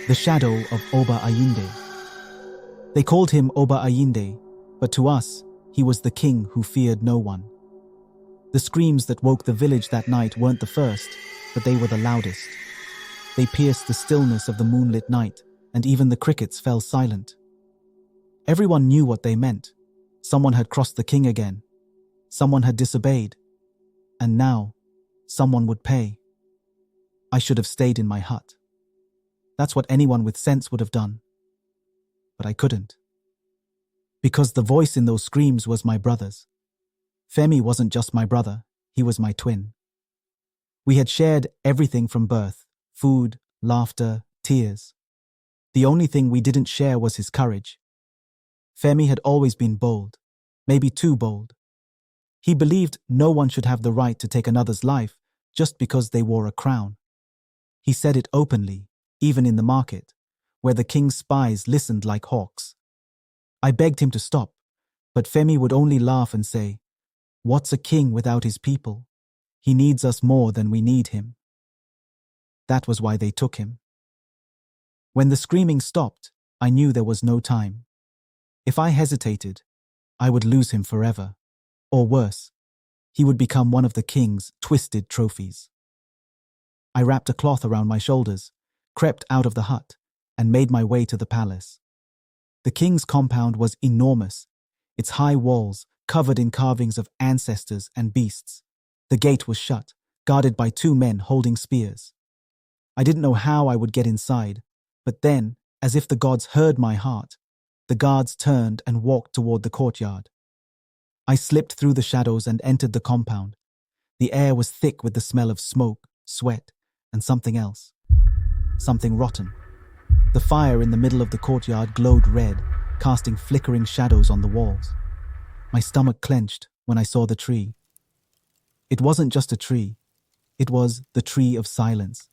the Shadow of Oba Ayinde. They called him Oba Ayinde, but to us, he was the king who feared no one. The screams that woke the village that night weren't the first, but they were the loudest. They pierced the stillness of the moonlit night, and even the crickets fell silent. Everyone knew what they meant. Someone had crossed the king again. Someone had disobeyed. And now, someone would pay. I should have stayed in my hut. That's what anyone with sense would have done. But I couldn't. Because the voice in those screams was my brother's. Femi wasn't just my brother, he was my twin. We had shared everything from birth: food, laughter, tears. The only thing we didn't share was his courage. Femi had always been bold, maybe too bold. He believed no one should have the right to take another's life just because they wore a crown. He said it openly, even in the market, where the king's spies listened like hawks. I begged him to stop, but Femi would only laugh and say, "What's a king without his people? He needs us more than we need him." That was why they took him. When the screaming stopped, I knew there was no time. If I hesitated, I would lose him forever. Or worse, he would become one of the king's twisted trophies. I wrapped a cloth around my shoulders, crept out of the hut, and made my way to the palace. The king's compound was enormous, its high walls covered in carvings of ancestors and beasts. The gate was shut, guarded by two men holding spears. I didn't know how I would get inside, but then, as if the gods heard my heart, the guards turned and walked toward the courtyard. I slipped through the shadows and entered the compound. The air was thick with the smell of smoke, sweat, and something else. Something rotten. The fire in the middle of the courtyard glowed red, casting flickering shadows on the walls. My stomach clenched when I saw the tree. It wasn't just a tree. It was the tree of silence,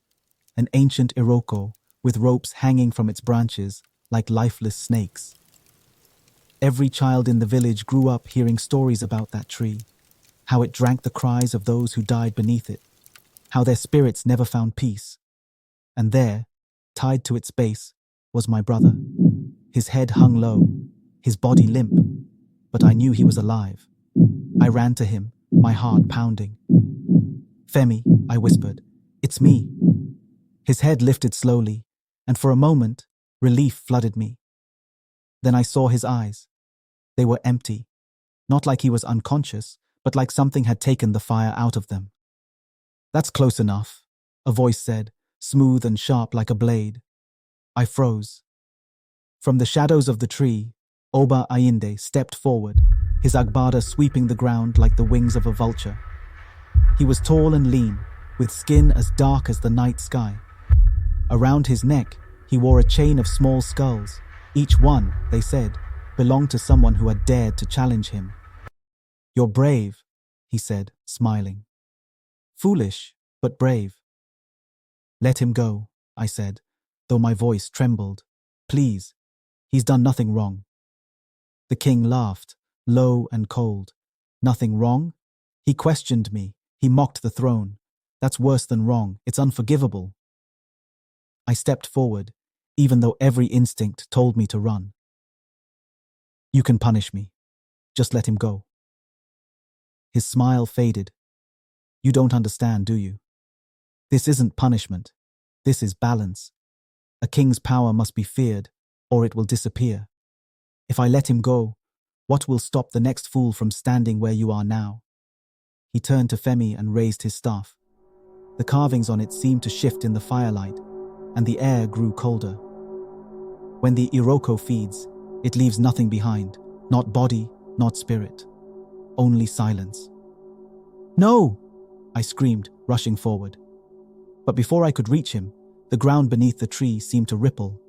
an ancient iroko with ropes hanging from its branches like lifeless snakes. Every child in the village grew up hearing stories about that tree, how it drank the cries of those who died beneath it, how their spirits never found peace. And there, tied to its base, was my brother. His head hung low, his body limp, but I knew he was alive. I ran to him, my heart pounding. "Femi," I whispered, "it's me." His head lifted slowly, and for a moment, relief flooded me. Then I saw his eyes. They were empty, not like he was unconscious, but like something had taken the fire out of them. "That's close enough," a voice said, smooth and sharp like a blade. I froze. From the shadows of the tree, Oba Ayinde stepped forward, his agbada sweeping the ground like the wings of a vulture. He was tall and lean, with skin as dark as the night sky. Around his neck, he wore a chain of small skulls. Each one, they said, belonged to someone who had dared to challenge him. "You're brave," he said, smiling. "Foolish, but brave." "Let him go," I said, though my voice trembled. "Please, he's done nothing wrong." The king laughed, low and cold. "Nothing wrong?" He questioned me. He mocked the throne. "That's worse than wrong. It's unforgivable." I stepped forward, even though every instinct told me to run. "You can punish me. Just let him go." His smile faded. "You don't understand, do you? This isn't punishment. This is balance. A king's power must be feared, or it will disappear. If I let him go, what will stop the next fool from standing where you are now?" He turned to Femi and raised his staff. The carvings on it seemed to shift in the firelight, and the air grew colder. When the iroko feeds, it leaves nothing behind, not body, not spirit, only silence. "No!" I screamed, rushing forward. But before I could reach him, the ground beneath the tree seemed to ripple.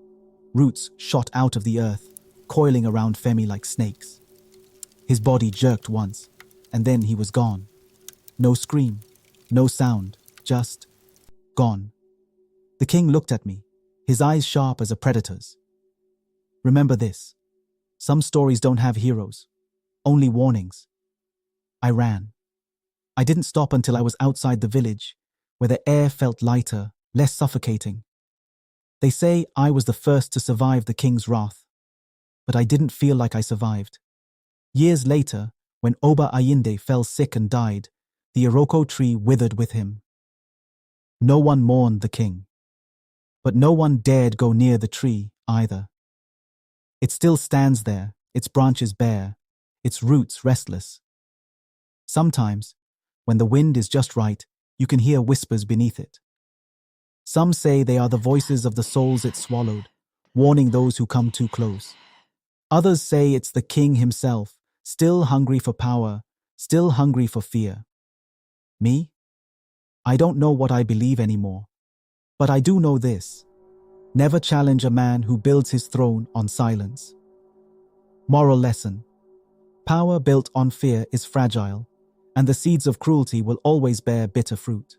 Roots shot out of the earth, coiling around Femi like snakes. His body jerked once, and then he was gone. No scream, no sound, just gone. The king looked at me, his eyes sharp as a predator's. "Remember this. Some stories don't have heroes, only warnings." I ran. I didn't stop until I was outside the village, where the air felt lighter, less suffocating. They say I was the first to survive the king's wrath, but I didn't feel like I survived. Years later, when Oba Ayinde fell sick and died, the Iroko tree withered with him. No one mourned the king, but no one dared go near the tree either. It still stands there, its branches bare, its roots restless. Sometimes, when the wind is just right, you can hear whispers beneath it. Some say they are the voices of the souls it swallowed, warning those who come too close. Others say it's the king himself, still hungry for power, still hungry for fear. Me? I don't know what I believe anymore, but I do know this. Never challenge a man who builds his throne on silence. Moral lesson. Power built on fear is fragile, and the seeds of cruelty will always bear bitter fruit.